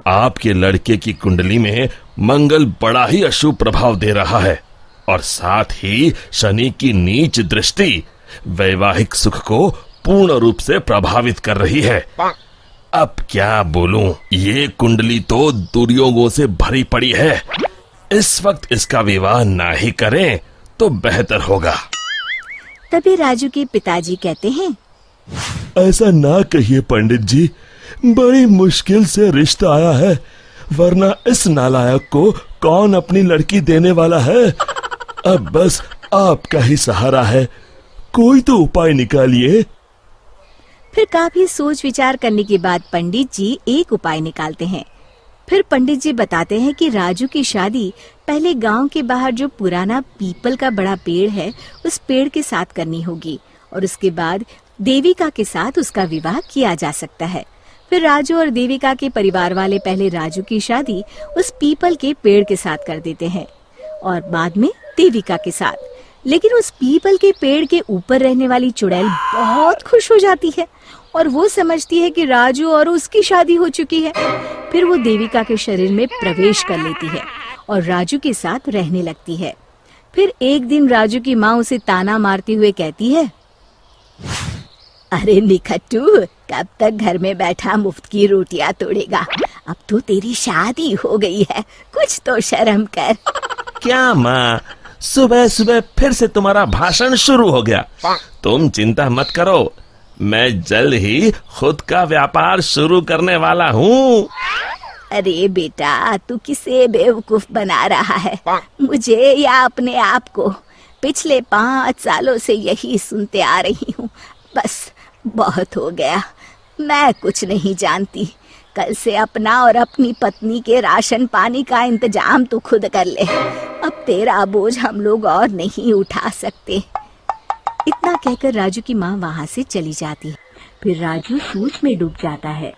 आपके लड़के की कुंडली में मंगल बड़ा ही अशुभ प्रभाव दे रहा है और साथ ही शनि की नीच दृष्टि वैवाहिक सुख को पूर्ण रूप से प्रभावित कर रही है। अब क्या बोलूं, ये कुंडली तो दुर्योगों से भरी पड़ी है। इस वक्त इसका विवाह ना ही करें तो बेहतर होगा। तभी राजू के पिताजी कहते हैं, ऐसा ना कहिए पंडित जी, बड़ी मुश्किल से रिश्ता आया है, वरना इस नालायक को कौन अपनी लड़की देने वाला है। अब बस आपका ही सहारा है, कोई तो उपाय निकालिए। फिर काफी सोच विचार करने के बाद पंडित जी एक उपाय निकालते हैं। फिर पंडित जी बताते हैं कि राजू की शादी पहले गांव के बाहर जो पुराना पीपल का बड़ा पेड़ है उस पेड़ के साथ करनी होगी और उसके बाद देविका के साथ उसका विवाह किया जा सकता है। फिर राजू और देविका के परिवार वाले पहले राजू की शादी उस पीपल के पेड़ के साथ कर देते हैं और बाद में देविका के साथ। लेकिन उस पीपल के पेड़ के ऊपर रहने वाली चुड़ैल बहुत खुश हो जाती है और वो समझती है कि राजू और उसकी शादी हो चुकी है। फिर वो देविका के शरीर में प्रवेश कर लेती है और राजू के साथ रहने लगती है। फिर एक दिन राजू की माँ उसे ताना मारते हुए कहती है, अरे निखट्टू, कब तक घर में बैठा मुफ्त की रोटियां तोड़ेगा? अब तो तेरी शादी हो गई है, कुछ तो शर्म कर। क्या माँ, सुबह सुबह फिर से तुम्हारा भाषण शुरू हो गया। तुम चिंता मत करो, मैं जल्द ही खुद का व्यापार शुरू करने वाला हूँ। अरे बेटा, तू किसे बेवकूफ बना रहा है, मुझे या अपने आप को? पिछले 5 सालों से यही सुनते आ रही हूँ। बस बहुत हो गया, मैं कुछ नहीं जानती। कल से अपना और अपनी पत्नी के राशन पानी का इंतजाम तू खुद कर ले। अब तेरा बोझ हम लोग और नहीं उठा सकते। इतना कहकर राजू की माँ वहाँ से चली जाती है। फिर राजू सोच में डूब जाता है।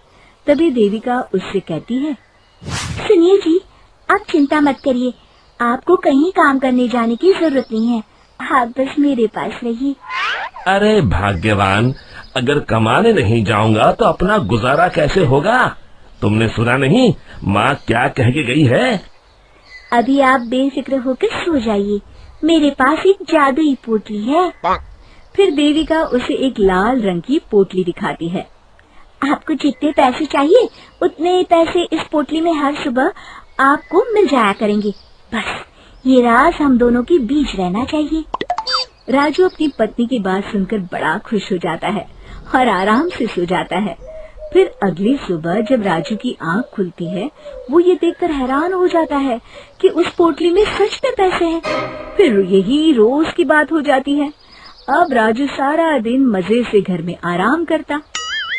तभी देविका उससे कहती है, सुनिए जी, आप चिंता मत करिए, आपको कहीं काम करने जाने की जरूरत नहीं है, आप बस मेरे पास रहिए। अरे भाग्यवान, अगर कमाने नहीं जाऊंगा तो अपना गुजारा कैसे होगा? तुमने सुना नहीं माँ क्या कह के गई है? अभी आप बेफिक्र होकर सो जाइए, मेरे पास एक जादुई पोटली है। फिर देविका उसे एक लाल रंग की पोटली दिखाती है। आपको जितने पैसे चाहिए उतने पैसे इस पोटली में हर सुबह आपको मिल जाया करेंगे। बस ये राज हम दोनों के बीच रहना चाहिए। राजू अपनी पत्नी की बात सुनकर बड़ा खुश हो जाता है और आराम से सो जाता है। फिर अगली सुबह जब राजू की आंख खुलती है, वो ये देखकर हैरान हो जाता है कि उस पोटली में सच में पैसे हैं। फिर यही रोज की बात हो जाती है। अब राजू सारा दिन मजे से घर में आराम करता।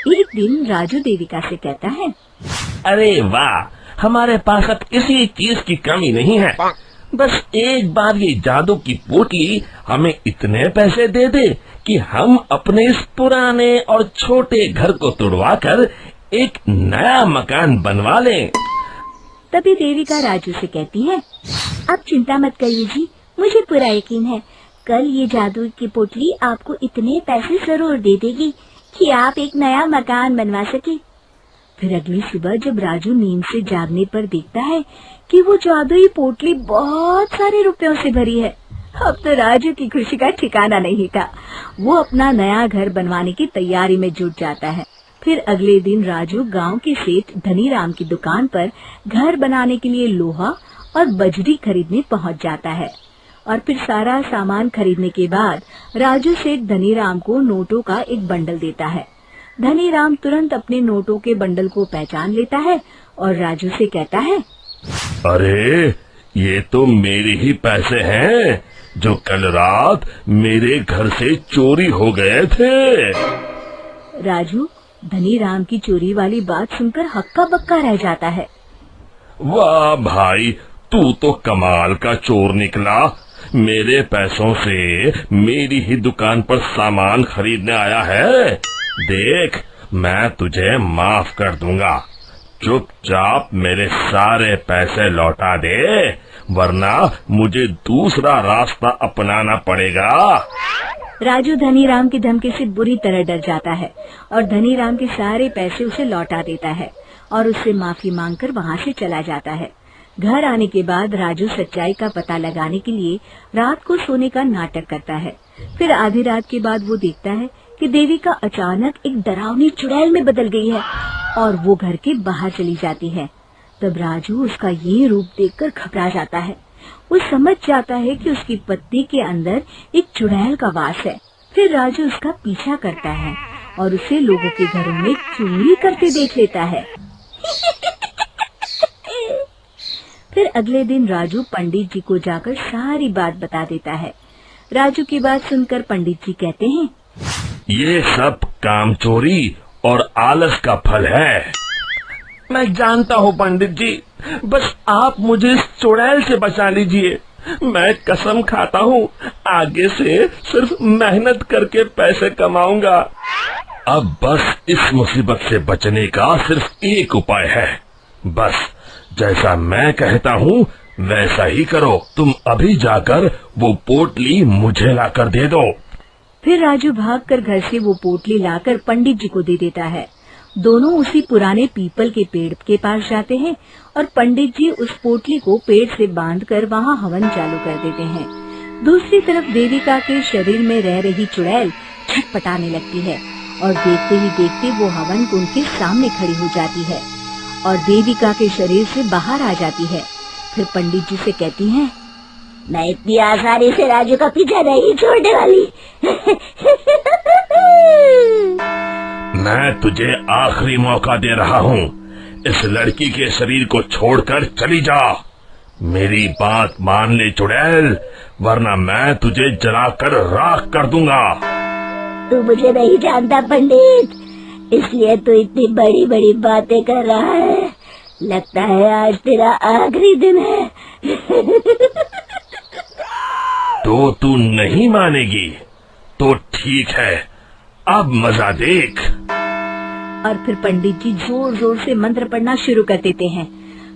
एक दिन राजू देविका से कहता है, अरे वाह, हमारे पास अब किसी चीज की कमी नहीं है। बस एक बार ये जादू की पोटली हमें इतने पैसे दे दे कि हम अपने इस पुराने और छोटे घर को तुड़वाकर एक नया मकान बनवा लें। तभी देविका राजू से कहती है, अब चिंता मत करिए जी, मुझे पूरा यकीन है कल ये जादू की पोटली आपको इतने पैसे जरूर दे देगी कि आप एक नया मकान बनवा सके। फिर अगली सुबह जब राजू नींद से जागने पर देखता है कि वो जादुई पोटली बहुत सारे रुपयों से भरी है। अब तो राजू की खुशी का ठिकाना नहीं था। वो अपना नया घर बनवाने की तैयारी में जुट जाता है। फिर अगले दिन राजू गांव के सेठ धनीराम की दुकान पर घर बनाने के लिए लोहा और बजरी खरीदने पहुंच जाता है। और फिर सारा सामान खरीदने के बाद राजू सेठ धनीराम को नोटों का एक बंडल देता है। धनीराम तुरंत अपने नोटों के बंडल को पहचान लेता है और राजू से कहता है, अरे ये तो मेरे ही पैसे हैं जो कल रात मेरे घर से चोरी हो गए थे। राजू धनीराम की चोरी वाली बात सुनकर हक्का बक्का रह जाता है। वाह भाई, तू तो कमाल का चोर निकला। मेरे पैसों से मेरी ही दुकान पर सामान खरीदने आया है। देख, मैं तुझे माफ कर दूंगा। चुपचाप मेरे सारे पैसे लौटा दे, वरना मुझे दूसरा रास्ता अपनाना पड़ेगा। राजू धनीराम की धमकी से बुरी तरह डर जाता है और धनीराम के सारे पैसे उसे लौटा देता है और उससे माफी मांगकर वहाँ से चला जाता है। घर आने के बाद राजू सच्चाई का पता लगाने के लिए रात को सोने का नाटक करता है। फिर आधी रात के बाद वो देखता है कि देविका अचानक एक डरावनी चुड़ैल में बदल गई है और वो घर के बाहर चली जाती है। तब राजू उसका ये रूप देखकर घबरा जाता है। वो समझ जाता है कि उसकी पत्नी के अंदर एक चुड़ैल का वास है। फिर राजू उसका पीछा करता है और उसे लोगों के घरों में चोरी करते देख लेता है। फिर अगले दिन राजू पंडित जी को जाकर सारी बात बता देता है। राजू की बात सुनकर पंडित जी कहते हैं, ये सब कामचोरी और आलस का फल है। मैं जानता हूँ पंडित जी, बस आप मुझे इस चुड़ैल से बचा लीजिए। मैं कसम खाता हूँ आगे से सिर्फ मेहनत करके पैसे कमाऊंगा। अब बस इस मुसीबत से बचने का सिर्फ एक उपाय है। बस जैसा मैं कहता हूँ वैसा ही करो। तुम अभी जाकर वो पोटली मुझे लाकर दे दो। फिर राजू भागकर घर से वो पोटली लाकर पंडित जी को दे देता है। दोनों उसी पुराने पीपल के पेड़ के पास जाते हैं और पंडित जी उस पोटली को पेड़ से बांधकर वहाँ हवन चालू कर देते हैं। दूसरी तरफ देविका के शरीर में रह रही चुड़ैल छटपटाने लगती है और देखते ही देखते वो हवन कुंड के सामने खड़ी हो जाती है और देविका के शरीर से बाहर आ जाती है। फिर पंडित जी से कहती है, मैं इतनी आसानी से राजू का पीछा नहीं छोड़ने वाली। मैं तुझे आखिरी मौका दे रहा हूँ। इस लड़की के शरीर को छोड़कर चली जा। मेरी बात मान ले चुड़ैल, वरना मैं तुझे जलाकर राख कर दूंगा। तू मुझे नहीं जानता पंडित, इसलिए तू इतनी बड़ी बड़ी बातें कर रहा है। लगता है आज तेरा आखिरी दिन है। तो तू नहीं मानेगी तो ठीक है, अब मजा देख। और फिर पंडित जी जोर जोर से मंत्र पढ़ना शुरू कर देते हैं।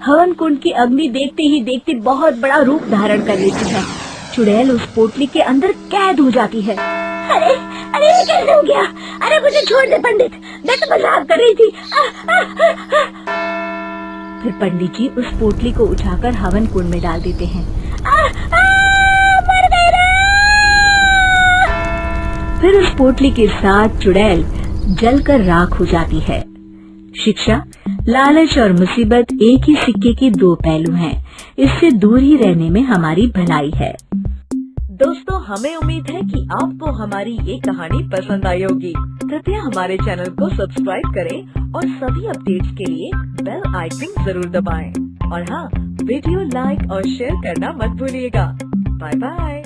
हवन कुंड की अग्नि देखते ही देखते बहुत बड़ा रूप धारण कर लेती है। चुड़ैल उस पोटली के अंदर कैद हो जाती है। अरे अरे ये कैसे हो गया? अरे मुझे छोड़ दे पंडित, मैं तो मजाक कर रही थी। फिर पंडित जी उस पोटली को उठाकर हवन कुंड में डाल देते हैं। मर गई रे! फिर उस पोटली के साथ चुड़ैल जलकर राख हो जाती है। शिक्षा, लालच और मुसीबत एक ही सिक्के के दो पहलू हैं। इससे दूर ही रहने में हमारी भलाई है। दोस्तों, हमें उम्मीद है कि आपको हमारी ये कहानी पसंद आई होगी। कृपया हमारे चैनल को सब्सक्राइब करें और सभी अपडेट्स के लिए बेल आइकन जरूर दबाएं। और हाँ, वीडियो लाइक और शेयर करना मत भूलिएगा। Bye bye.